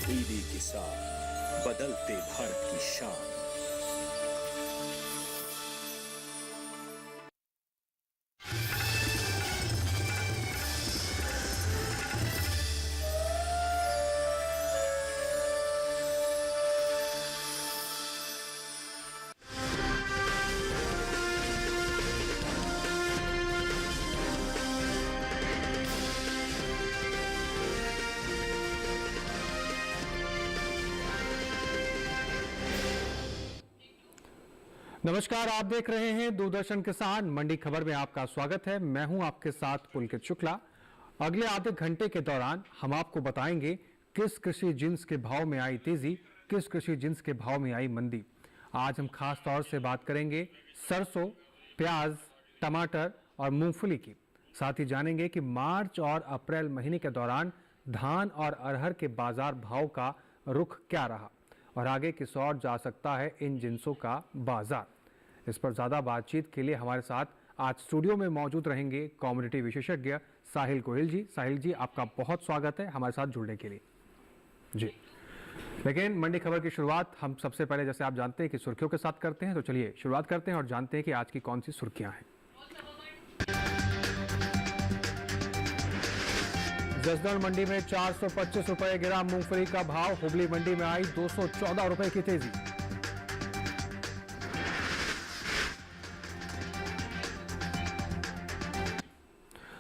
दीदी किसान, बदलते भारत की शान। नमस्कार, आप देख रहे हैं दूरदर्शन किसान मंडी खबर में आपका स्वागत है। मैं हूं आपके साथ पुलकित शुक्ला। अगले आधे घंटे के दौरान हम आपको बताएंगे किस कृषि जिन्स के भाव में आई तेजी, किस कृषि जिन्स के भाव में आई मंदी। आज हम खास तौर से बात करेंगे सरसों, प्याज, टमाटर और मूंगफली की। साथ ही जानेंगे कि मार्च और अप्रैल महीने के दौरान धान और अरहर के बाजार भाव का रुख क्या रहा और आगे किस ओर जा सकता है इन जिन्सों का बाजार। इस पर ज्यादा बातचीत के लिए हमारे साथ आज स्टूडियो में मौजूद रहेंगे कॉमोडिटी विशेषज्ञ साहिल गोयल जी। साहिल जी, आपका बहुत स्वागत है हमारे साथ जुड़ने के लिए जी। लेकिन मंडी खबर की शुरुआत हम सबसे पहले, जैसे आप जानते हैं, कि सुर्खियों के साथ करते हैं। तो चलिए शुरुआत करते हैं और जानते हैं कि आज की कौन सी सुर्खियां हैं। जसदण मंडी में 425 रुपए गिरा मूंगफली का भाव। हुबली मंडी में आई 214 रुपए की तेजी।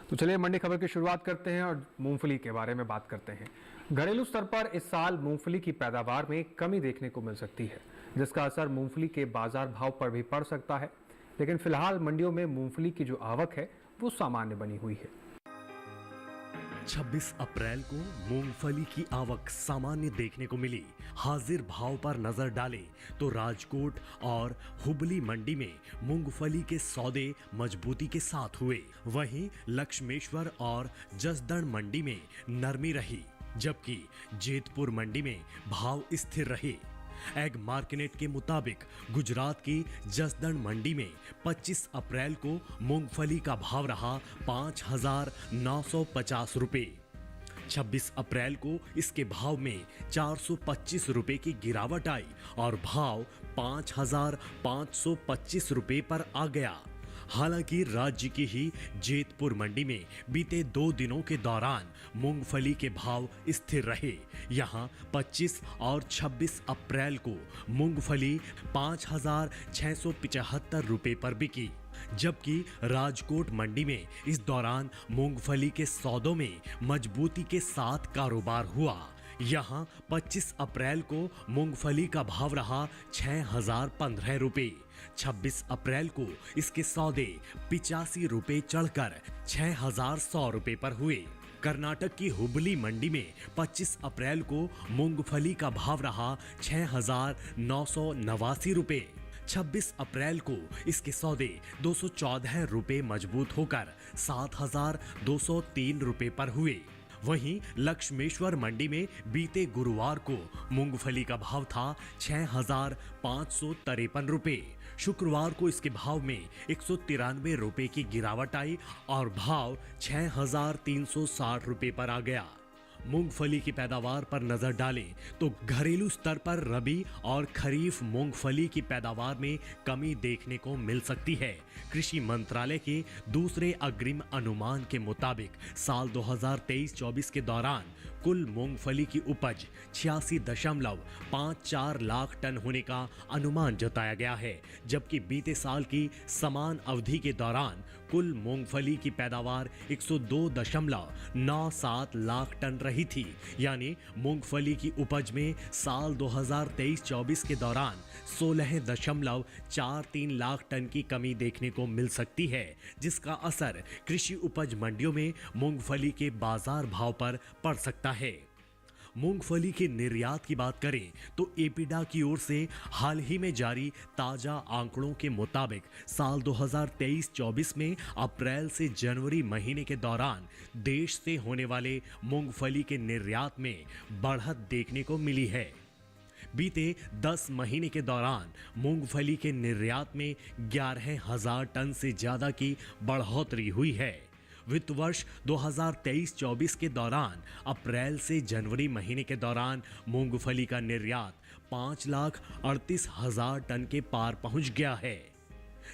तो चलिए मंडी खबर की शुरुआत करते हैं और मूंगफली के बारे में बात करते हैं। घरेलू स्तर पर इस साल मूंगफली की पैदावार में कमी देखने को मिल सकती है, जिसका असर मूंगफली के बाजार भाव पर भी पड़ सकता है। लेकिन फिलहाल मंडियों में मूंगफली की जो आवक है वो सामान्य बनी हुई है। 26 अप्रैल को मूंगफली की आवक सामान्य देखने को मिली। हाजिर भाव पर नजर डालें तो राजकोट और हुबली मंडी में मूंगफली के सौदे मजबूती के साथ हुए। वहीं लक्ष्मेश्वर और जसदण मंडी में नरमी रही, जबकि जेतपुर मंडी में भाव स्थिर रहे। एग मार्केट के मुताबिक गुजरात की जसदण मंडी में 25 अप्रैल को मूंगफली का भाव रहा 5,950 रुपए। 26 अप्रैल को इसके भाव में 425 रुपए की गिरावट आई और भाव 5,525 रुपए पर आ गया। हालांकि राज्य की ही जेतपुर मंडी में बीते 2 दिनों के दौरान मूंगफली के भाव स्थिर रहे। यहां 25 और 26 अप्रैल को मूंगफली 5,675 रुपए पर बिकी, जबकि राजकोट मंडी में इस दौरान मूंगफली के सौदों में मजबूती के साथ कारोबार हुआ। यहां 25 अप्रैल को मूंगफली का भाव रहा 6,015 रुपए। 26 अप्रैल को इसके सौदे 85 रुपए चढ़कर 6,100 रुपए पर हुए। कर्नाटक की हुबली मंडी में 25 अप्रैल को मूंगफली का भाव रहा 6,989 रुपए। 26 अप्रैल को इसके सौदे 214 रुपए मजबूत होकर 7,203 रुपए पर हुए। वहीं लक्ष्मेश्वर मंडी में बीते गुरुवार को मूंगफली का भाव था 6,553 रुपए। शुक्रवार को इसके भाव में 193 रुपए की गिरावट आई और भाव 6,360 रुपए पर आ गया। मूंगफली की पैदावार पर नजर डालें तो घरेलू स्तर पर रबी और खरीफ मूंगफली की पैदावार में कमी देखने को मिल सकती है। कृषि मंत्रालय के दूसरे अग्रिम अनुमान के मुताबिक साल 2023-24 के दौरान कुल मूंगफली की उपज 86.54 लाख टन होने का अनुमान जताया गया है, जबकि बीते साल की समान अवधि के दौरान कुल मूंगफली की पैदावार 102.97 लाख टन रही थी। यानी मूंगफली की उपज में साल 2023-24 के दौरान 16.43 लाख टन की कमी देखने को मिल सकती है, जिसका असर कृषि उपज मंडियों में मूंगफली के बाजार भाव पर पड़ सकता है। मूंगफली के निर्यात की बात करें तो एपीडा की ओर से हाल ही में जारी ताजा आंकड़ों के मुताबिक साल 2023-24 में अप्रैल से जनवरी महीने के दौरान देश से होने वाले मूंगफली के निर्यात में बढ़त देखने को मिली है। बीते 10 महीने के दौरान मूंगफली के निर्यात में 11,000 टन से ज्यादा की बढ़ोतरी हुई है। वित्त वर्ष 2023-24 के दौरान अप्रैल से जनवरी महीने के दौरान मूंगफली का निर्यात 5,38,000 टन के पार पहुंच गया है,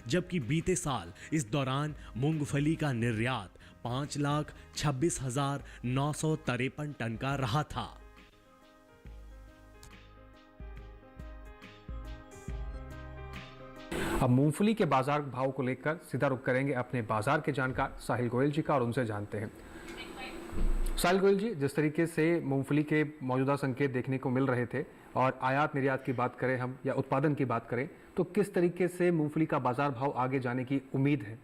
जबकि बीते साल इस दौरान मूंगफली का निर्यात 5,26,953 टन का रहा था। अब मूंगफली के बाजार भाव को लेकर सीधा रुख करेंगे अपने बाजार के जानकार साहिल गोयल जी का और उनसे जानते हैं। साहिल गोयल जी, जिस तरीके से मूंगफली के मौजूदा संकेत देखने को मिल रहे थे और आयात निर्यात की बात करें हम या उत्पादन की बात करें, तो किस तरीके से मूंगफली का बाजार भाव आगे जाने की उम्मीद है?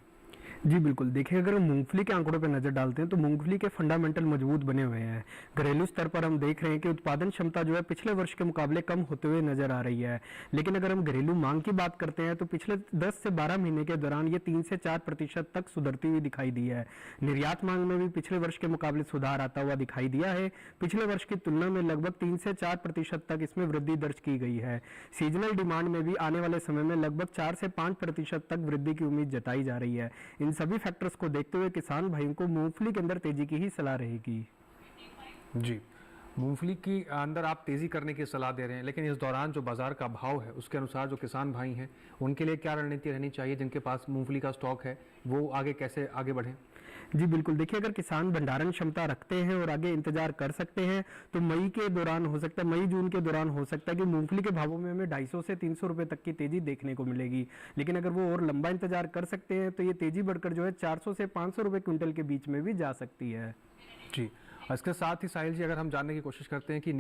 जी बिल्कुल, देखिए अगर हम मूंगफली के आंकड़ों पर नजर डालते हैं तो मूंगफली के फंडामेंटल मजबूत बने हुए हैं। घरेलू स्तर पर हम देख रहे हैं कि उत्पादन क्षमता जो है पिछले वर्ष के मुकाबले कम होते हुए नजर आ रही है, लेकिन अगर हम घरेलू मांग की बात करते हैं तो पिछले 10 से 12 महीने के दौरान ये 3 से 4% तक सुधरती हुई दिखाई दी है। निर्यात मांग में भी पिछले वर्ष के मुकाबले सुधार आता हुआ दिखाई दिया है। पिछले वर्ष की तुलना में लगभग 3 से 4% तक इसमें वृद्धि दर्ज की गई है। सीजनल डिमांड में भी आने वाले समय में लगभग 4 से 5% तक वृद्धि की उम्मीद जताई जा रही है। इन सभी फैक्टर्स को देखते हुए किसान भाइयों को मूंगफली के अंदर तेजी की ही सलाह रहेगी। जी, मूंगफली की अंदर आप तेजी करने की सलाह दे रहे हैं, लेकिन इस दौरान जो बाजार का भाव है उसके अनुसार जो किसान भाई हैं उनके लिए क्या रणनीति रहनी चाहिए? जिनके पास मूंगफली का स्टॉक है वो आगे कैसे आगे बढ़ें? जी बिल्कुल, देखिए अगर किसान भंडारण क्षमता रखते हैं और आगे इंतजार कर सकते हैं तो मई के दौरान हो सकता है, मई जून के दौरान हो सकता है कि मूंगफली के भावों में हमें 250 से 300 रुपए तक की तेजी देखने को मिलेगी। लेकिन अगर वो और लंबा इंतजार कर सकते हैं तो ये तेजी बढ़कर जो है 400 से 500 रुपए क्विंटल के बीच में भी जा सकती है। जी, इसके साथ ही साहिल जी, अगर हम जानने की कोशिश करते हैं कि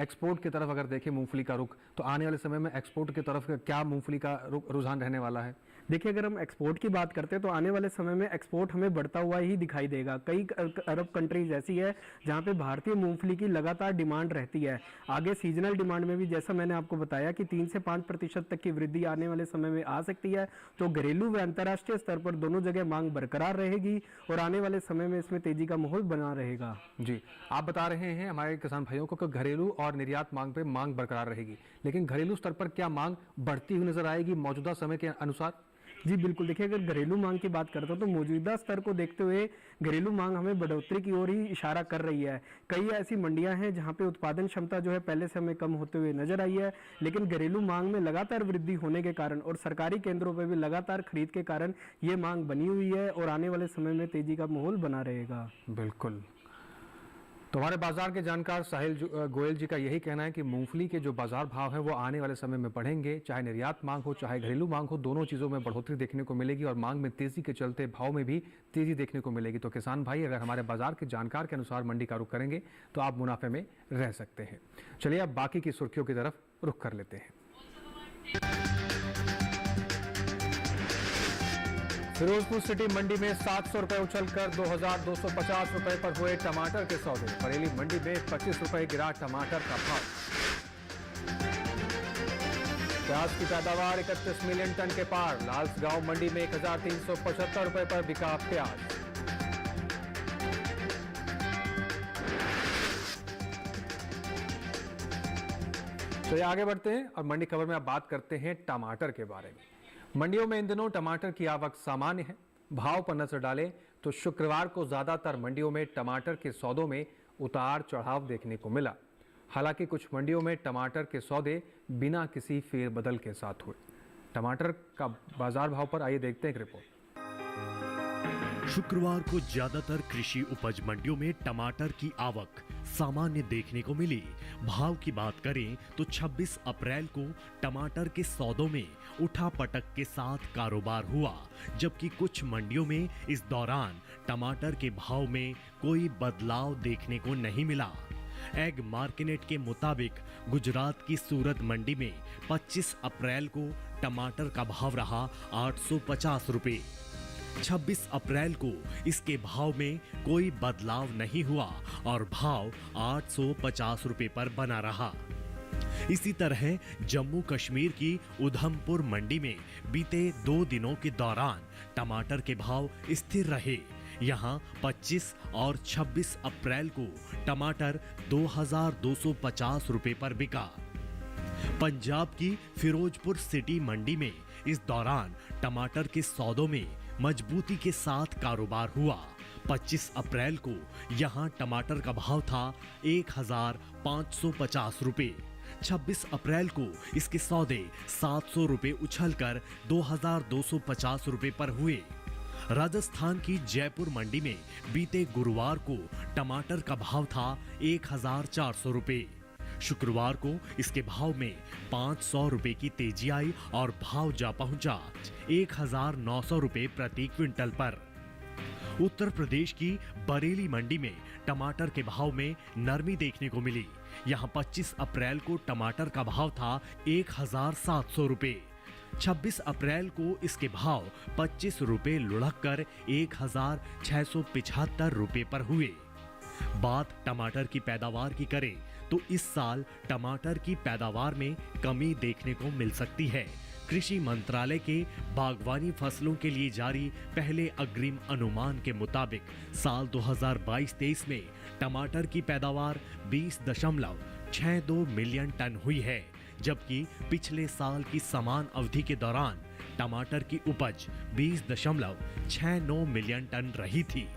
एक्सपोर्ट की तरफ अगर देखें मूंगफली का रुख, तो आने वाले समय में एक्सपोर्ट की तरफ क्या मूंगफली का रुझान रहने वाला है? देखिए अगर हम एक्सपोर्ट की बात करते हैं तो आने वाले समय में एक्सपोर्ट हमें बढ़ता हुआ ही दिखाई देगा। कई अरब कंट्रीज ऐसी है जहां पे भारतीय मूंगफली की लगातार डिमांड रहती है। आगे सीजनल डिमांड में भी जैसा मैंने आपको बताया कि 3 से 5% तक की वृद्धि आने वाले समय में आ सकती है। तो घरेलू व अंतर्राष्ट्रीय स्तर पर दोनों जगह मांग बरकरार रहेगी और आने वाले समय में इसमें तेजी का माहौल बना रहेगा। जी, आप बता रहे हैं हमारे किसान भाइयों को कि घरेलू और निर्यात मांग पे मांग बरकरार रहेगी, लेकिन घरेलू स्तर पर क्या मांग बढ़ती हुई नजर आएगी मौजूदा समय के अनुसार? जी बिल्कुल, देखिए अगर घरेलू मांग की बात करता हूं तो मौजूदा स्तर को देखते हुए घरेलू मांग हमें बढ़ोतरी की ओर ही इशारा कर रही है। कई ऐसी मंडियां हैं जहां पे उत्पादन क्षमता जो है पहले से हमें कम होते हुए नजर आई है, लेकिन घरेलू मांग में लगातार वृद्धि होने के कारण और सरकारी केंद्रों पर भी लगातार खरीद के कारण ये मांग बनी हुई है और आने वाले समय में तेजी का माहौल बना रहेगा। बिल्कुल, तो हमारे बाजार के जानकार साहिल गोयल जी का यही कहना है कि मूंगफली के जो बाजार भाव है वो आने वाले समय में बढ़ेंगे। चाहे निर्यात मांग हो चाहे घरेलू मांग हो, दोनों चीज़ों में बढ़ोतरी देखने को मिलेगी और मांग में तेजी के चलते भाव में भी तेजी देखने को मिलेगी। तो किसान भाई अगर हमारे बाजार के जानकार के अनुसार मंडी का रुख करेंगे तो आप मुनाफे में रह सकते हैं। चलिए अब बाकी की सुर्खियों की तरफ रुख कर लेते हैं। फिरोजपुर सिटी मंडी में 700 रुपए उछलकर 2,250 रुपए पर हुए टमाटर के सौदे। बरेली मंडी में 25 रुपए गिरा टमाटर का भाव। प्याज की पैदावार 31 मिलियन टन के पार। लालसगांव मंडी में 1,375 रुपए पर बिका प्याज। चलिए आगे बढ़ते हैं और मंडी खबर में अब बात करते हैं टमाटर के बारे में। मंडियों में इन दिनों टमाटर की आवक सामान्य है। भाव पर नजर डालें तो शुक्रवार को ज्यादातर मंडियों में टमाटर के सौदों में उतार चढ़ाव देखने को मिला। हालांकि कुछ मंडियों में टमाटर के सौदे बिना किसी फेरबदल के साथ हुए। टमाटर का बाजार भाव पर आइए देखते हैं एक रिपोर्ट। शुक्रवार को ज्यादातर कृषि उपज मंडियों में टमाटर की आवक सामान्य देखने को मिली। भाव की बात करें तो 26 अप्रैल को टमाटर के सौदों में उठापटक के साथ कारोबार हुआ, जबकि कुछ मंडियों में इस दौरान टमाटर के भाव में कोई बदलाव देखने को नहीं मिला। एग मार्केट के मुताबिक गुजरात की सूरत मंडी में 25 अप्रैल को टमाटर का भाव रहा 850 रुपए। 26 अप्रैल को इसके भाव में कोई बदलाव नहीं हुआ और भाव 850 रुपए पर बना रहा। इसी तरह जम्मू कश्मीर की उधमपुर मंडी में बीते 2 दिनों के दौरान टमाटर के भाव स्थिर रहे। यहां 25 और 26 अप्रैल को टमाटर 2,250 रुपए पर बिका। पंजाब की फिरोजपुर सिटी मंडी में इस दौरान टमाटर के सौदों में मजबूती के साथ कारोबार हुआ। 25 अप्रैल को यहां टमाटर का भाव था 1,550 रुपए। 26 अप्रैल को इसके सौदे 700 रुपए उछलकर 2,250 रुपए पर हुए। राजस्थान की जयपुर मंडी में बीते गुरुवार को टमाटर का भाव था 1,400 रुपए। शुक्रवार को इसके भाव में 500 रुपए की तेजी आई और भाव जा पहुंचा 1,900 रुपए प्रति क्विंटल पर। उत्तर प्रदेश की बरेली मंडी में टमाटर के भाव में नरमी देखने को मिली। यहां 25 अप्रैल को टमाटर का भाव था 1,700 रुपए। 26 अप्रैल को इसके भाव 25 रुपए लुढ़क कर 1,675 रुपए पर हुए। बात टमाटर की पैदावार की करें तो इस साल टमाटर की पैदावार में कमी देखने को मिल सकती है। कृषि मंत्रालय के बागवानी फसलों के लिए जारी पहले अग्रिम अनुमान के मुताबिक साल 2022-23 में टमाटर की पैदावार 20.62 मिलियन टन हुई है, जबकि पिछले साल की समान अवधि के दौरान टमाटर की उपज 20.69 मिलियन टन रही थी।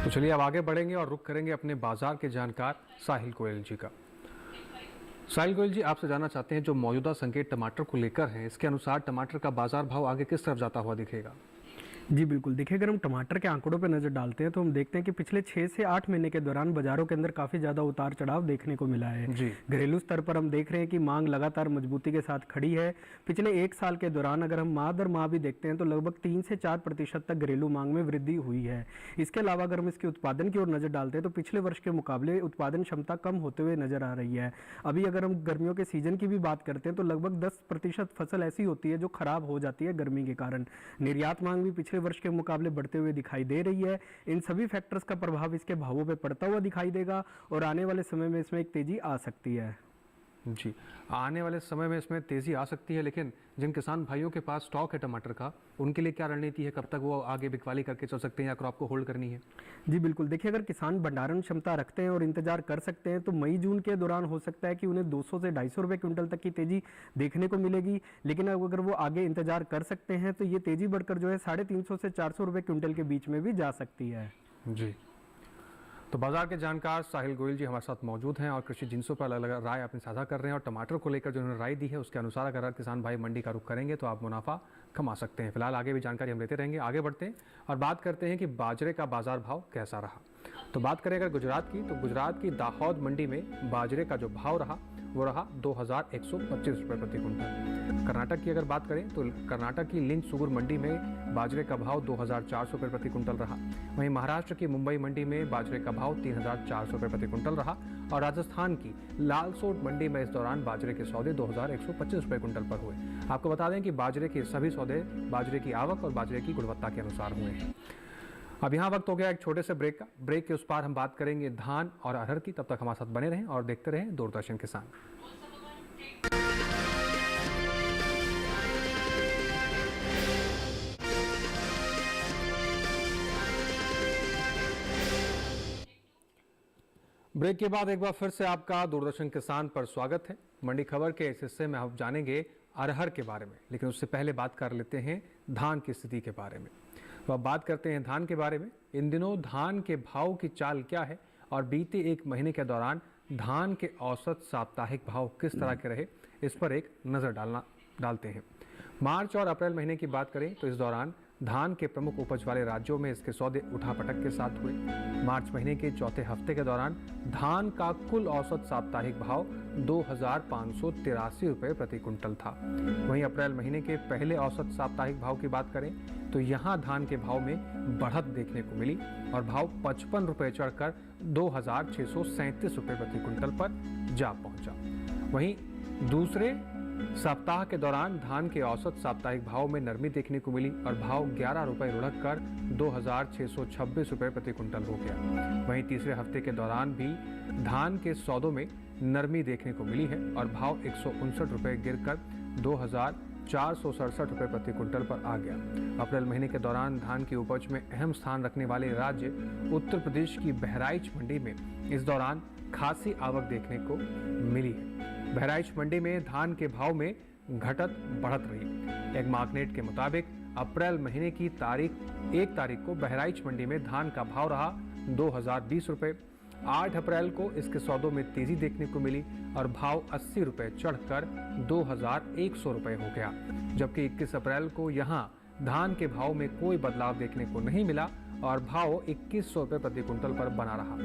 तो चलिए अब आगे बढ़ेंगे और रुख करेंगे अपने बाजार के जानकार साहिल गोयल जी का। साहिल गोयल जी, आपसे जानना चाहते हैं जो मौजूदा संकेत टमाटर को लेकर हैं, इसके अनुसार टमाटर का बाजार भाव आगे किस तरफ जाता हुआ दिखेगा? जी बिल्कुल, देखिए अगर हम टमाटर के आंकड़ों पर नज़र डालते हैं तो हम देखते हैं कि पिछले 6 से 8 महीने के दौरान बाजारों के अंदर काफ़ी ज़्यादा उतार चढ़ाव देखने को मिला है। जी। घरेलू स्तर पर हम देख रहे हैं कि मांग लगातार मजबूती के साथ खड़ी है। पिछले 1 साल के दौरान अगर हम माह दर माह भी देखते हैं तो लगभग 3 से 4% तक घरेलू मांग में वृद्धि हुई है। इसके अलावा अगर हम इसके उत्पादन की ओर नज़र डालते हैं तो पिछले वर्ष के मुकाबले उत्पादन क्षमता कम होते हुए नजर आ रही है। अभी अगर हम गर्मियों के सीजन की भी बात करते हैं तो लगभग 10% फसल ऐसी होती है जो खराब हो जाती है गर्मी के कारण। निर्यात मांग भी पिछले वर्ष के मुकाबले बढ़ते हुए दिखाई दे रही है। इन सभी फैक्टर्स का प्रभाव इसके भावों पे पड़ता हुआ दिखाई देगा और आने वाले समय में इसमें एक तेजी आ सकती है। जी, आने वाले समय में इसमें तेज़ी आ सकती है, लेकिन जिन किसान भाइयों के पास स्टॉक है टमाटर का, उनके लिए क्या रणनीति है? कब तक वो आगे बिकवाली करके चल सकते हैं या क्रॉप को होल्ड करनी है? जी बिल्कुल, देखिए अगर किसान भंडारण क्षमता रखते हैं और इंतजार कर सकते हैं तो मई जून के दौरान हो सकता है कि उन्हें 200 से 250 रुपये क्विंटल तक की तेजी देखने को मिलेगी। लेकिन अगर वो आगे इंतजार कर सकते हैं तो ये तेजी बढ़कर जो है 350 से 400 रुपये क्विंटल के बीच में भी जा सकती है। जी, तो बाजार के जानकार साहिल गोयल जी हमारे साथ मौजूद हैं और कृषि जिनसों पर अलग अलग राय अपनी साझा कर रहे हैं। और टमाटर को लेकर जो उन्होंने राय दी है उसके अनुसार अगर किसान भाई मंडी का रुख करेंगे तो आप मुनाफा कमा सकते हैं। फिलहाल आगे भी जानकारी हम लेते रहेंगे। आगे बढ़ते हैं और बात करते हैं कि बाजरे का बाजार भाव कैसा रहा। तो बात करें अगर गुजरात की, तो गुजरात की दाहोद मंडी में बाजरे का जो भाव रहा वो रहा 2,125 रुपये प्रति कुंटल। कर्नाटक की अगर बात करें तो कर्नाटक की लिंग सुगुर मंडी में बाजरे का भाव 2,400 रुपये प्रति कुंटल रहा। वहीं महाराष्ट्र की मुंबई मंडी में बाजरे का भाव 3,400 रुपये प्रति कुंटल रहा। और राजस्थान की लालसोट मंडी में इस दौरान बाजरे के सौदे 2,125 रुपये कुंटल पर हुए। आपको बता दें कि बाजरे के सभी सौदे बाजरे की आवक और बाजरे की गुणवत्ता के अनुसार हुए हैं। अब यहाँ वक्त हो गया एक छोटे से ब्रेक का। ब्रेक के उस पार हम बात करेंगे धान और अरहर की। तब तक हमारे साथ बने रहें और देखते रहें दूरदर्शन किसान। ब्रेक के बाद एक बार फिर से आपका दूरदर्शन किसान पर स्वागत है। मंडी खबर के इस हिस्से में हम जानेंगे अरहर के बारे में, लेकिन उससे पहले बात कर लेते हैं धान की स्थिति के बारे में। तो अब बात करते हैं धान के बारे में। इन दिनों धान के भाव की चाल क्या है और बीते एक महीने के दौरान धान के औसत साप्ताहिक भाव किस तरह के रहे, इस पर एक नज़र डालते हैं। मार्च और अप्रैल महीने की बात करें तो इस दौरान धान के प्रमुख उपज वाले राज्यों में इसके सौदे उठापटक के साथ हुए। मार्च महीने के चौथे हफ्ते के दौरान धान का कुल औसत साप्ताहिक भाव 2,583 रुपये प्रति कुंटल था। वहीं अप्रैल महीने के पहले औसत साप्ताहिक भाव की बात करें तो यहाँ धान के भाव में बढ़त देखने को मिली और भाव 55 रुपये चढ़कर 2,637 रुपये प्रति कुंटल पर जा पहुँचा। वहीं दूसरे सप्ताह के दौरान धान के औसत साप्ताहिक भाव में नरमी देखने को मिली और भाव 11 रुपये लुढ़क कर 2,626 रुपये प्रति कुंटल हो गया। वहीं तीसरे हफ्ते के दौरान भी धान के सौदों में नरमी देखने को मिली है और भाव 159 रुपये गिरकर 2,467 रुपये प्रति कुंटल पर आ गया। अप्रैल महीने के दौरान धान की उपज में अहम स्थान रखने वाले राज्य उत्तर प्रदेश की बहराइच मंडी में इस दौरान खासी आवक देखने को मिली है। बहराइच मंडी में धान के भाव में घटत बढ़त रही। एक मार्कनेट के मुताबिक अप्रैल महीने की 1 तारीख को बहराइच मंडी में धान का भाव रहा 2020 रुपए। 8 अप्रैल को इसके सौदों में तेजी देखने को मिली और भाव 80 रुपए चढ़कर 2100 रुपए हो गया, जबकि 21 अप्रैल को यहां धान के भाव में कोई बदलाव देखने को नहीं मिला और भाव 2100 रुपए प्रति क्विंटल पर बना रहा।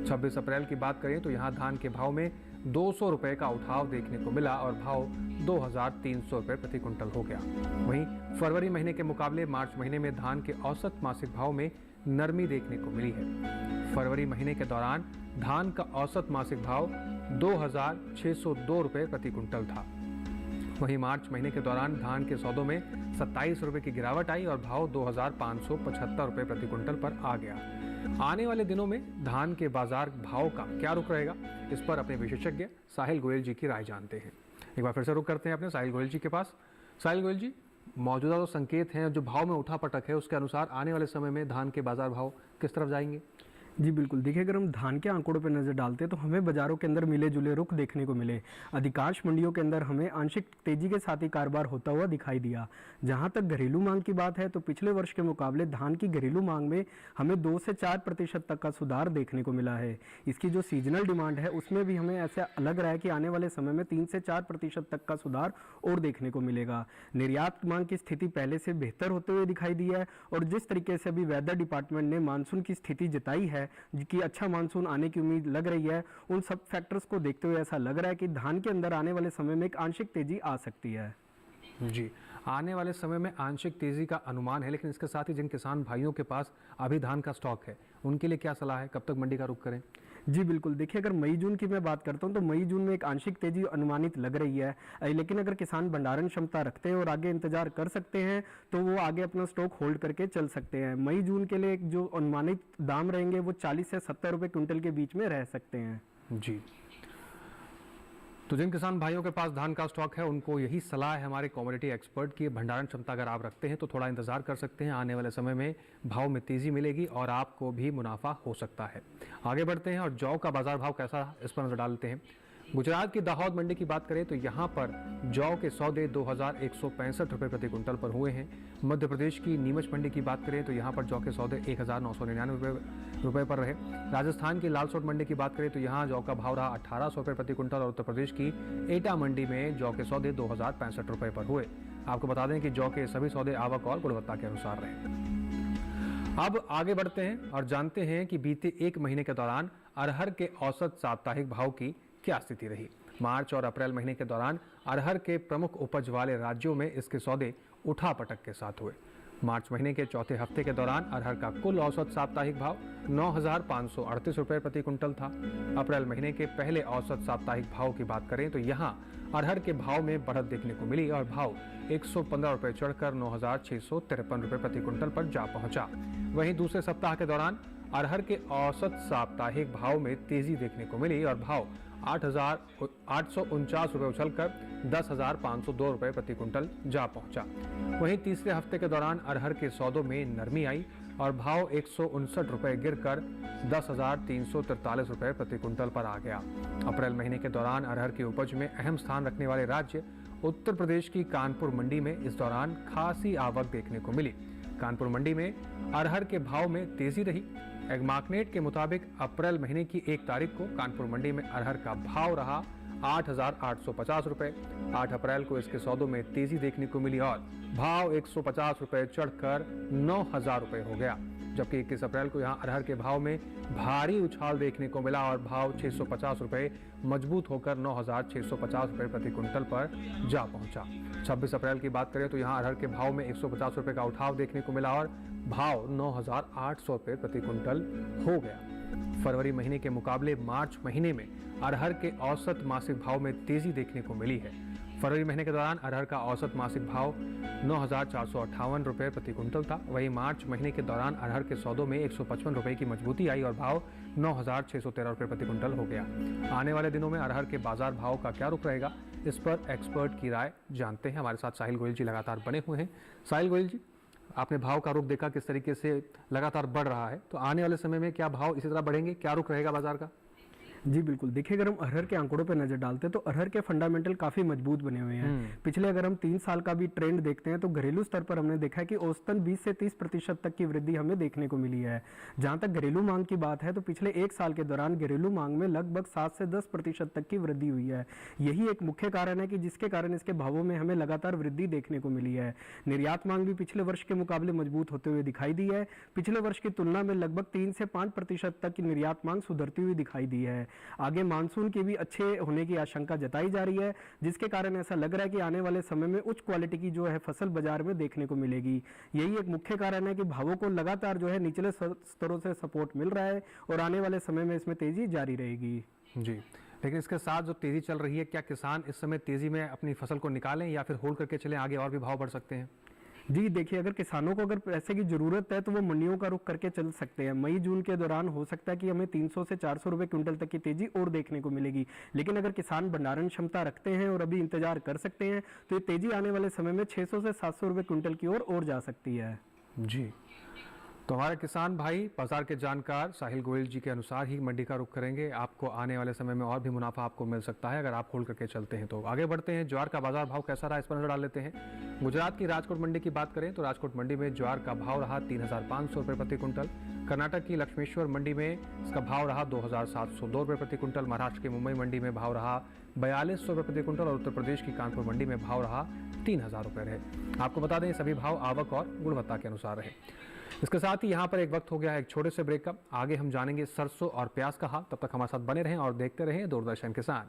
26 अप्रैल की बात करें तो यहां धान के भाव में 200 रुपए का उठाव देखने को मिला और भाव 2300 रुपए प्रति क्विंटल हो गया। वहीं फरवरी महीने के मुकाबले मार्च महीने में धान के औसत मासिक भाव में नरमी देखने को मिली है। फरवरी महीने के दौरान धान का औसत मासिक भाव 2602 रुपए प्रति क्विंटल था। वहीं मार्च महीने के दौरान धान के सौदों में 27 रुपए की गिरावट आई और भाव 2575 रुपए प्रति क्विंटल पर आ गया। आने वाले दिनों में धान के बाजार भाव का क्या रुख रहेगा, इस पर अपने विशेषज्ञ साहिल गोयल जी की राय जानते हैं। एक बार फिर से रुख करते हैं अपने साहिल गोयल जी के पास। साहिल गोयल जी, मौजूदा जो संकेत हैं, जो भाव में उठापटक है, उसके अनुसार आने वाले समय में धान के बाजार भाव किस तरफ जाएंगे? जी बिल्कुल, देखिए अगर हम धान के आंकड़ों पर नज़र डालते हैं तो हमें बाजारों के अंदर मिले जुले रुख देखने को मिले। अधिकांश मंडियों के अंदर हमें आंशिक तेजी के साथ ही कारोबार होता हुआ दिखाई दिया। जहां तक घरेलू मांग की बात है तो पिछले वर्ष के मुकाबले धान की घरेलू मांग में हमें 2 से 4% तक का सुधार देखने को मिला है। इसकी जो सीजनल डिमांड है उसमें भी हमें ऐसा लग रहा है कि आने वाले समय में 3 से 4% तक का सुधार और देखने को मिलेगा। निर्यात मांग की स्थिति पहले से बेहतर होते हुए दिखाई दी है और जिस तरीके से अभी वेदर डिपार्टमेंट ने मानसून की स्थिति जताई है कि अच्छा मानसून आने की उम्मीद लग रही है, उन सब फैक्टर्स को देखते हुए ऐसा लग रहा है कि धान के अंदर आने वाले समय में एक आंशिक तेजी आ सकती है। जी, आने वाले समय में आंशिक तेजी का अनुमान है, लेकिन इसके साथ ही जिन किसान भाइयों के पास अभी धान का स्टॉक है उनके लिए क्या सलाह है, कब तक मंडी का रुख करें? जी बिल्कुल, देखिए अगर मई जून की मैं बात करता हूं तो मई जून में एक आंशिक तेजी अनुमानित लग रही है, लेकिन अगर किसान भंडारण क्षमता रखते हैं और आगे इंतजार कर सकते हैं तो वो आगे अपना स्टॉक होल्ड करके चल सकते हैं। मई जून के लिए जो अनुमानित दाम रहेंगे वो 40 से 70 रुपये क्विंटल के बीच में रह सकते हैं। जी, तो जिन किसान भाइयों के पास धान का स्टॉक है उनको यही सलाह है हमारे कमोडिटी एक्सपर्ट की, भंडारण क्षमता अगर आप रखते हैं तो थोड़ा इंतजार कर सकते हैं, आने वाले समय में भाव में तेजी मिलेगी और आपको भी मुनाफा हो सकता है। आगे बढ़ते हैं और जौ का बाजार भाव कैसा, इस पर नजर डालते हैं। गुजरात की दाहोद मंडी की बात करें तो यहाँ पर जौ के सौदे 2165 रुपये प्रति क्विंटल पर हुए हैं। मध्य प्रदेश की नीमच मंडी की बात करें तो यहाँ पर जौ के सौदे 1999 रुपये पर रहे। राजस्थान की लालसोट मंडी की बात करें तो यहाँ जौ का भाव रहा 1800 रुपये प्रति क्विंटल और उत्तर प्रदेश की एटा मंडी में जौ के सौदे 2065 रुपये पर हुए। आपको बता दें कि जौ के सभी सौदे आवक और गुणवत्ता के अनुसार रहे। अब आगे बढ़ते हैं और जानते हैं कि बीते 1 महीने के दौरान अरहर के औसत साप्ताहिक भाव की क्या स्थिति रही। मार्च और अप्रैल महीने के दौरान अरहर के प्रमुख उपज वाले राज्यों में इसके सौदे उठापटक के साथ हुए। मार्च महीने के चौथे हफ्ते के दौरान अरहर का कुल औसत साप्ताहिक भाव 9538 रुपये प्रति क्विंटल था। अप्रैल महीने के पहले औसत साप्ताहिक भाव की बात करें तो यहाँ अरहर के भाव में बढ़त देखने को मिली और भाव 115 रुपये चढ़कर 9653 रुपये प्रति क्विंटल पर जा पहुंचा। वहीं दूसरे सप्ताह के दौरान अरहर के औसत साप्ताहिक भाव में तेजी देखने को मिली और भाव 8,849 रुपये उछलकर 10,502 रुपये प्रति क्विंटल जा पहुंचा। वहीं तीसरे हफ्ते के दौरान अरहर के सौदों में नरमी आई और भाव 159 रुपये गिरकर 10,343 रुपये प्रति क्विंटल पर आ गया। अप्रैल महीने के दौरान अरहर की उपज में अहम स्थान रखने वाले राज्य उत्तर प्रदेश की कानपुर मंडी में इस दौरान खासी आवक देखने को मिली। कानपुर मंडी में अरहर के भाव में तेजी रही। एग्मार्कनेट के मुताबिक अप्रैल महीने की 1 तारीख को कानपुर मंडी में अरहर का भाव रहा 8,850 रुपये। 8 अप्रैल को इसके सौदों में तेजी देखने को मिली और भाव 150 रुपये चढ़कर 9,000 रुपये हो गया, जबकि 21 अप्रैल को यहां अरहर के भाव में भारी उछाल देखने को मिला और भाव 650 रुपये मजबूत होकर 9,650 रुपये प्रति क्विंटल पर जा पहुंचा। 26 अप्रैल की बात करें तो यहां अरहर के भाव में 150 रुपये का उठाव देखने को मिला और भाव 9,800 रुपये प्रति क्विंटल हो गया। फरवरी महीने के मुकाबले मार्च महीने में अरहर के औसत मासिक भाव में तेजी देखने को मिली है। फरवरी महीने के दौरान अरहर का औसत मासिक भाव 9,458 रुपये प्रति क्विंटल था। वहीं मार्च महीने के दौरान अरहर के सौदों में 155 रुपये की मजबूती आई और भाव 9,613 रुपये प्रति क्विंटल हो गया। आने वाले दिनों में अरहर के बाजार भाव का क्या रुख रहेगा, इस पर एक्सपर्ट की राय जानते हैं। हमारे साथ साहिल गोयल जी लगातार बने हुए हैं। साहिल गोयल जी, आपने भाव का रुख देखा किस तरीके से लगातार बढ़ रहा है, तो आने वाले समय में क्या भाव इसी तरह बढ़ेंगे, क्या रुख रहेगा बाजार का? जी बिल्कुल, देखिए अगर हम अरहर के आंकड़ों पर नज़र डालते हैं तो अरहर के फंडामेंटल काफ़ी मजबूत बने हुए हैं। पिछले अगर हम 3 साल का भी ट्रेंड देखते हैं तो घरेलू स्तर पर हमने देखा है कि औसतन 20 से 30% तक की वृद्धि हमें देखने को मिली है। जहाँ तक घरेलू मांग की बात है तो पिछले 1 साल के दौरान घरेलू मांग में लगभग 7 से 10% तक की वृद्धि हुई है। यही एक मुख्य कारण है कि जिसके कारण इसके भावों में हमें लगातार वृद्धि देखने को मिली है। निर्यात मांग भी पिछले वर्ष के मुकाबले मजबूत होते हुए दिखाई दी है। पिछले वर्ष की तुलना में लगभग 3 से 5% तक की निर्यात मांग सुधरती हुई दिखाई दी है। आगे मानसून की भी अच्छे होने की आशंका जताई जा रही है, जिसके कारण ऐसा लग रहा है कि आने वाले समय में उच्च क्वालिटी की जो है फसल बाजार में देखने को मिलेगी। यही एक मुख्य कारण है कि भावों को लगातार जो है निचले स्तरों से सपोर्ट मिल रहा है और आने वाले समय में इसमें तेजी जारी रहेगी। जी, लेकिन इसके साथ जो तेजी चल रही है, क्या किसान इस समय तेजी में अपनी फसल को निकालें या फिर होल्ड करके चलें, आगे और भी भाव बढ़ सकते हैं? जी देखिए, अगर किसानों को अगर पैसे की ज़रूरत है तो वो मंडियों का रुख करके चल सकते हैं। मई जून के दौरान हो सकता है कि हमें 300 से 400 रुपये क्विंटल तक की तेजी और देखने को मिलेगी। लेकिन अगर किसान भंडारण क्षमता रखते हैं और अभी इंतजार कर सकते हैं तो ये तेजी आने वाले समय में 600 से 700 रुपये क्विंटल की ओर और जा सकती है। जी, तो हमारे किसान भाई बाजार के जानकार साहिल गोयल जी के अनुसार ही मंडी का रुख करेंगे। आपको आने वाले समय में और भी मुनाफा आपको मिल सकता है अगर आप होल्ड करके चलते हैं। तो आगे बढ़ते हैं, ज्वार का बाजार भाव कैसा रहा इस पर नजर डाल लेते हैं। गुजरात की राजकोट मंडी की बात करें तो राजकोट मंडी में ज्वार का भाव रहा 3,500 रुपये प्रति कुंटल। कर्नाटक की लक्ष्मेश्वर मंडी में इसका भाव रहा 2,702 रुपये प्रति कुंटल। महाराष्ट्र की मुंबई मंडी में भाव रहा 4,200 रुपये प्रति कुंटल और उत्तर प्रदेश की कानपुर मंडी में भाव रहा 3,000 रुपये रहे। आपको बता दें सभी भाव आवक और गुणवत्ता के अनुसार रहे। इसके साथ ही यहाँ पर एक वक्त हो गया है एक छोटे से ब्रेक का। आगे हम जानेंगे सरसों और प्याज का हाल। तब तक हमारे साथ बने रहें और देखते रहें दूरदर्शन किसान।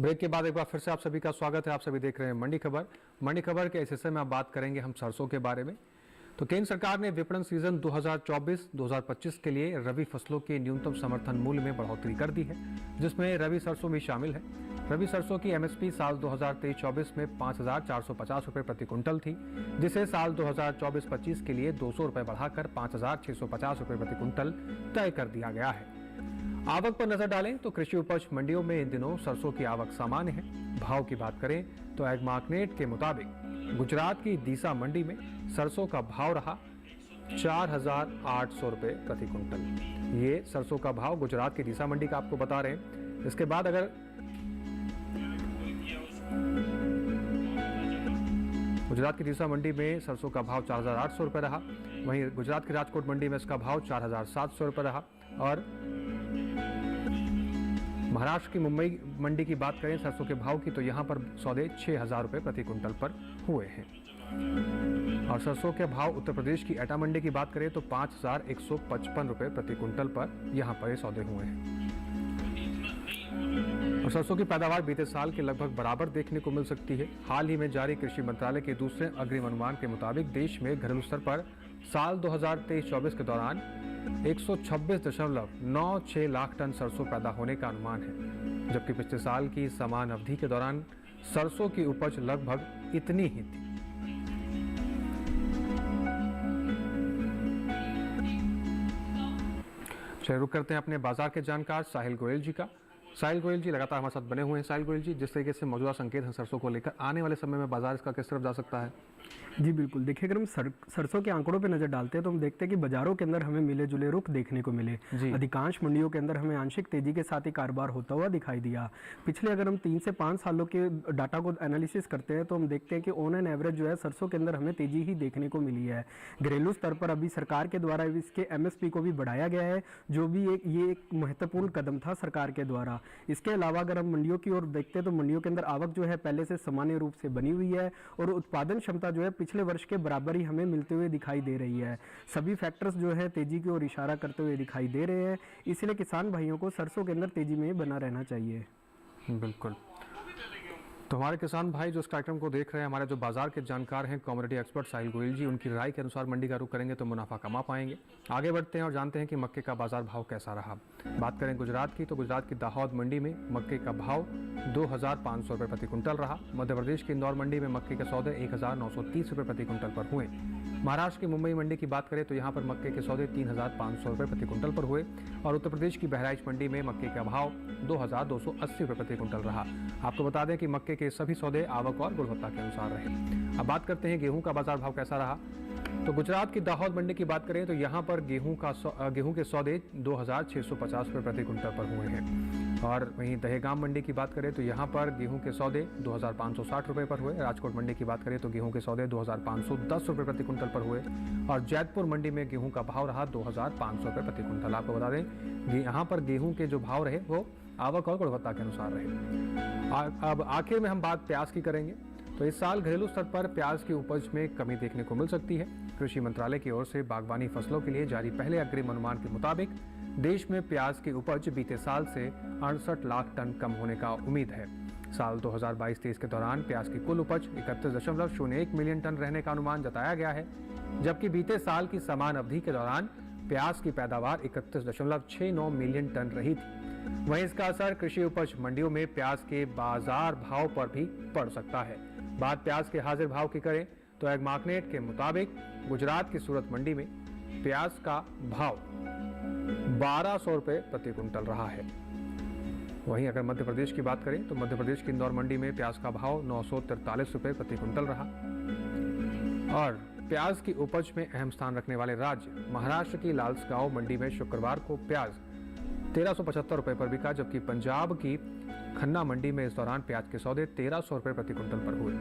ब्रेक के बाद एक बार फिर से आप सभी का स्वागत है। आप सभी देख रहे हैं मंडी खबर। मंडी खबर के इस हिस्से में आप बात करेंगे हम सरसों के बारे में। तो केंद्र सरकार ने विपणन सीजन 2024-2025 के लिए रबी फसलों के न्यूनतम समर्थन मूल्य में बढ़ोतरी कर दी है, जिसमें रबी सरसों भी शामिल है। रबी सरसों की एमएसपी साल 2023-24 में 5,450 रुपये प्रति कुंटल थी, जिसे साल 2024-25 के लिए 200 रुपये बढ़ाकर 5,650 रुपये प्रति कुंटल तय कर दिया गया है। आवक पर नजर डालें तो कृषि उपज मंडियों में इन दिनों सरसों की आवक सामान्य है। भाव की बात करें तो एग्मार्कनेट के मुताबिक गुजरात की दीसा मंडी में सरसों का भाव रहा 4,800 रुपये प्रति कुंटल। ये सरसों का भाव गुजरात की दीसा मंडी का आपको बता रहे हैं। इसके बाद अगर गुजरात की दीसा मंडी में सरसों का भाव 4,800 रुपये रहा, वहीं गुजरात की राजकोट मंडी में इसका भाव 4,700 रुपये रहा। और महाराष्ट्र की मुंबई मंडी की बात करें सरसों के भाव की तो यहाँ पर सौदे 6,000 रुपये प्रति कुंटल पर हुए हैं। और सरसों के भाव उत्तर प्रदेश की एटा मंडी की बात करें तो 5,155 रुपये प्रति कुंटल पर यहाँ पर ये सौदे हुए हैं। और सरसों की पैदावार बीते साल के लगभग बराबर देखने को मिल सकती है। हाल ही में जारी कृषि मंत्रालय के दूसरे अग्रिम अनुमान के मुताबिक देश में घरेलू स्तर पर साल 2023-24 के दौरान 126.96 लाख टन सरसों पैदा होने का अनुमान है, जबकि पिछले साल की समान अवधि के दौरान सरसों की उपज लगभग इतनी ही थी। चलिए रुक करते हैं अपने बाजार के जानकार साहिल गोयल जी का। साहिल गोयल जी लगातार हमारे साथ बने हुए हैं। साहिल गोयल जी, जिस तरीके से मौजूदा संकेत हैं सरसों को लेकर, आने वाले समय में बाजार इसका किस तरफ जा सकता है? जी बिल्कुल, देखिए अगर हम सरसों के आंकड़ों पे नज़र डालते हैं तो हम देखते हैं कि बाजारों के अंदर हमें मिले जुले रुख देखने को मिले। अधिकांश मंडियों के अंदर हमें आंशिक तेजी के साथ ही कारोबार होता हुआ दिखाई दिया। पिछले अगर हम 3 से 5 सालों के डाटा को एनालिसिस करते हैं तो हम देखते हैं कि ऑन एन एवरेज जो है सरसों के अंदर हमें तेजी ही देखने को मिली है। घरेलू स्तर पर अभी सरकार के द्वारा इसके एमएसपी को भी बढ़ाया गया है, जो भी ये एक महत्वपूर्ण कदम था सरकार के द्वारा। इसके अलावा अगर हम मंडियों की ओर देखते हैं तो मंडियों के अंदर आवक जो है पहले से सामान्य रूप से बनी हुई है और उत्पादन क्षमता जो है पिछले वर्ष के बराबर ही हमें मिलते हुए दिखाई दे रही है। सभी फैक्टर्स जो है तेजी की ओर इशारा करते हुए दिखाई दे रहे हैं, इसलिए किसान भाइयों को सरसों के अंदर तेजी में बना रहना चाहिए। बिल्कुल। तो हमारे किसान भाई जो इस कार्यक्रम को देख रहे हैं, हमारे जो बाजार के जानकार हैं कमोडिटी एक्सपर्ट साहिल गोयल जी, उनकी राय के अनुसार मंडी का रुख करेंगे तो मुनाफा कमा पाएंगे। आगे बढ़ते हैं और जानते हैं कि मक्के का बाजार भाव कैसा रहा। बात करें गुजरात की तो गुजरात की दाहोद मंडी में मक्के का भाव 2,500 रुपये प्रति कुंटल रहा। मध्य प्रदेश की इंदौर मंडी में मक्के के सौदे 1,930 रुपये प्रति कुंटल पर हुए। महाराष्ट्र की मुंबई मंडी की बात करें तो यहाँ पर मक्के के सौदे 3,500 रुपये प्रति कुंटल पर हुए और उत्तर प्रदेश की बहराइच मंडी में मक्के का भाव 2,280 रुपये प्रति कुंटल रहा। आपको बता दें कि मक्के के सभी सौदे आवक और गुणवत्ता के अनुसार रहे। अब बात करते हैं गेहूं का बाजार भाव कैसा रहा। तो गुजरात की दाहोद मंडी की बात करें तो यहाँ पर गेहूं के सौदे 2,650 रुपये प्रति कुंटल पर हुए हैं और वहीं दहेगाम मंडी की बात करें तो यहाँ पर गेहूं के सौदे 2,560 रुपये पर हुए। राजकोट मंडी की बात करें तो गेहूं के सौदे 2,510 रुपये प्रति कुंटल पर हुए और जैतपुर मंडी में गेहूं का भाव रहा 2,500 रुपये प्रति कुंटल। आपको बता दें कि यहाँ पर गेहूं के जो भाव रहे वो आवक और गुणवत्ता के अनुसार रहे। अब आखिर में हम बात प्याज की करेंगे। तो इस साल घरेलू स्तर पर प्याज की उपज में कमी देखने को मिल सकती है। कृषि मंत्रालय की ओर से बागवानी फसलों के लिए जारी पहले अग्रिम अनुमान के मुताबिक देश में प्याज की उपज बीते साल से 68 लाख टन कम होने का उम्मीद है। साल 2022-23 के दौरान प्याज की कुल उपज 31.01 मिलियन टन रहने का अनुमान जताया गया है, जबकि बीते साल की समान अवधि के दौरान प्याज की पैदावार 31.69 मिलियन टन रही थी। वहीं इसका असर कृषि उपज मंडियों में प्याज के बाजार भाव पर भी पड़ सकता है। बात प्याज के हाजिर भाव की करें तो एग मार्केट के मुताबिक गुजरात की सूरत मंडी में प्याज का भाव 1,200 रुपये प्रति कुंटल रहा है। वहीं अगर मध्य प्रदेश की बात करें तो मध्य प्रदेश की इंदौर मंडी में प्याज का भाव 943 रुपये प्रति कुंटल रहा और प्याज की उपज में अहम स्थान रखने वाले राज्य महाराष्ट्र की लालसगांव मंडी में शुक्रवार को प्याज 1,375 रुपये पर बिका, जबकि पंजाब की खन्ना मंडी में इस दौरान प्याज के सौदे 1,300 रुपये प्रति कुंटल पर हुए।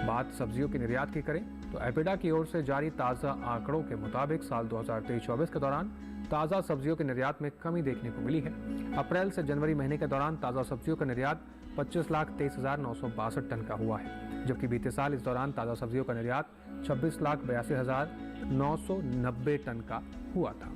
बात सब्जियों की निर्यात की करें तो एपिडा की ओर से जारी ताज़ा आंकड़ों के मुताबिक साल 2023-24 के दौरान ताज़ा सब्जियों के निर्यात में कमी देखने को मिली है। अप्रैल से जनवरी महीने के दौरान ताज़ा सब्जियों का निर्यात 25,23,962 टन का हुआ है, जबकि बीते साल इस दौरान ताज़ा सब्जियों का निर्यात 26,82,990 टन का हुआ था।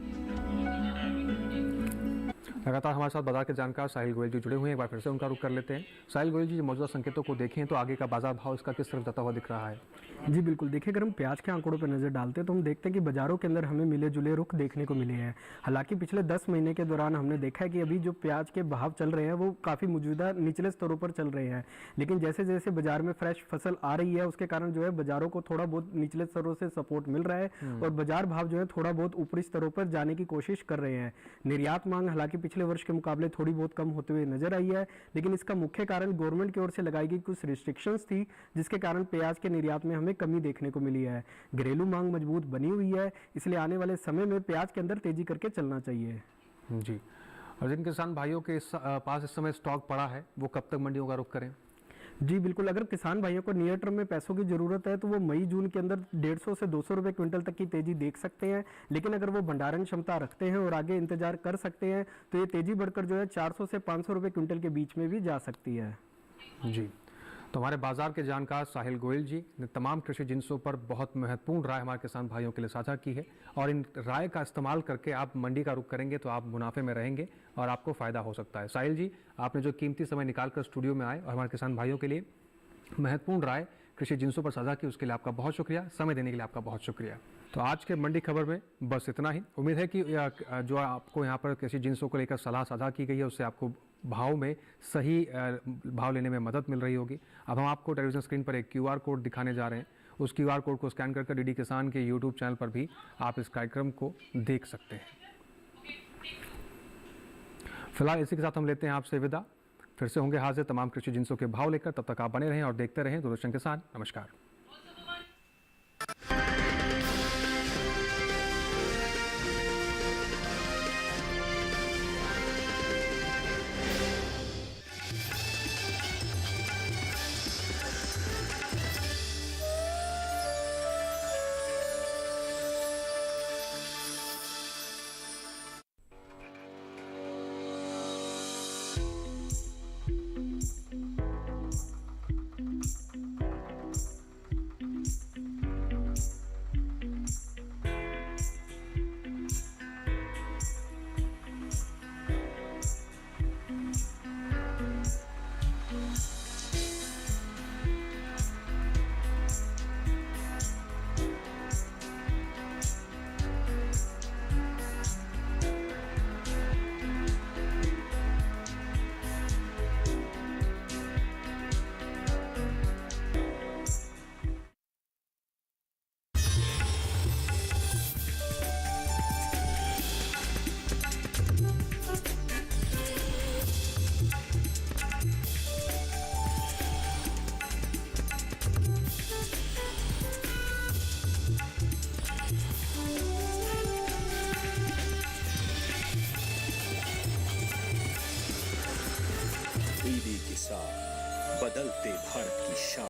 लगातार हमारे साथ बाजार के जानकार साहिल गोयल जी जुड़े हुए हैं। एक बार फिर से उनका रुख कर लेते हैं। साहिल गोयल जी, मौजूदा संकेतों को देखें तो आगे का बाजार भाव इसका किस तरफ जाता हुआ दिख रहा है? जी बिल्कुल, देखिए अगर हम प्याज के आंकड़ों पर नज़र डालते हैं तो हम देखते हैं कि बाजारों के अंदर हमें मिले जुले रुख देखने को मिले हैं। हालांकि पिछले 10 महीने के दौरान हमने देखा है कि अभी जो प्याज के भाव चल रहे हैं वो काफ़ी मौजूदा निचले स्तरों पर चल रहे हैं, लेकिन जैसे जैसे बाजार में फ्रेश फसल आ रही है उसके कारण जो है बाजारों को थोड़ा बहुत निचले स्तरों से सपोर्ट मिल रहा है और बाजार भाव जो है थोड़ा बहुत ऊपरी स्तरों पर जाने की कोशिश कर रहे हैं। निर्यात मांग हालांकि पिछले वर्ष के मुकाबले थोड़ी बहुत कम होते हुए नजर आई है, लेकिन इसका मुख्य कारण गवर्नमेंट की ओर से लगाई गई कुछ रिस्ट्रिक्शंस थी, जिसके कारण प्याज के निर्यात में हमें कमी देखने को मिली है। घरेलू मांग मजबूत बनी हुई है, इसलिए आने वाले समय में प्याज के अंदर तेजी करके चलना चाहिए। जी, और जिन किसान भाइयों के पास इस समय स्टॉक पड़ा है वो कब तक मंडियों का रुख करें? जी बिल्कुल, अगर किसान भाइयों को नियर टर्म में पैसों की ज़रूरत है तो वो मई जून के अंदर 150 से 200 रुपये क्विंटल तक की तेज़ी देख सकते हैं, लेकिन अगर वो भंडारण क्षमता रखते हैं और आगे इंतजार कर सकते हैं तो ये तेज़ी बढ़कर जो है 400 से 500 रुपये क्विंटल के बीच में भी जा सकती है। जी, तो हमारे बाजार के जानकार साहिल गोयल जी ने तमाम कृषि जिन्सों पर बहुत महत्वपूर्ण राय हमारे किसान भाइयों के लिए साझा की है और इन राय का इस्तेमाल करके आप मंडी का रुख करेंगे तो आप मुनाफे में रहेंगे और आपको फ़ायदा हो सकता है। साहिल जी, आपने जो कीमती समय निकाल कर स्टूडियो में आए और हमारे किसान भाइयों के लिए महत्वपूर्ण राय कृषि जिन्सों पर साझा की, उसके लिए आपका बहुत शुक्रिया। समय देने के लिए आपका बहुत शुक्रिया। तो आज के मंडी खबर में बस इतना ही। उम्मीद है कि जो आपको यहाँ पर कृषि जिन्सों को लेकर सलाह साझा की गई है उससे आपको भाव में सही भाव लेने में मदद मिल रही होगी। अब हम आपको टेलीविजन स्क्रीन पर एक QR कोड दिखाने जा रहे हैं। उस QR कोड को स्कैन करके DD किसान के YouTube चैनल पर भी आप इस कार्यक्रम को देख सकते हैं। फिलहाल इसी के साथ हम लेते हैं आपसे विदा। फिर से होंगे हाजिर तमाम कृषि जिन्सों के भाव लेकर। तब तक आप बने रहें और देखते रहें दूरदर्शन किसान। नमस्कार। बदलते भारत की शान।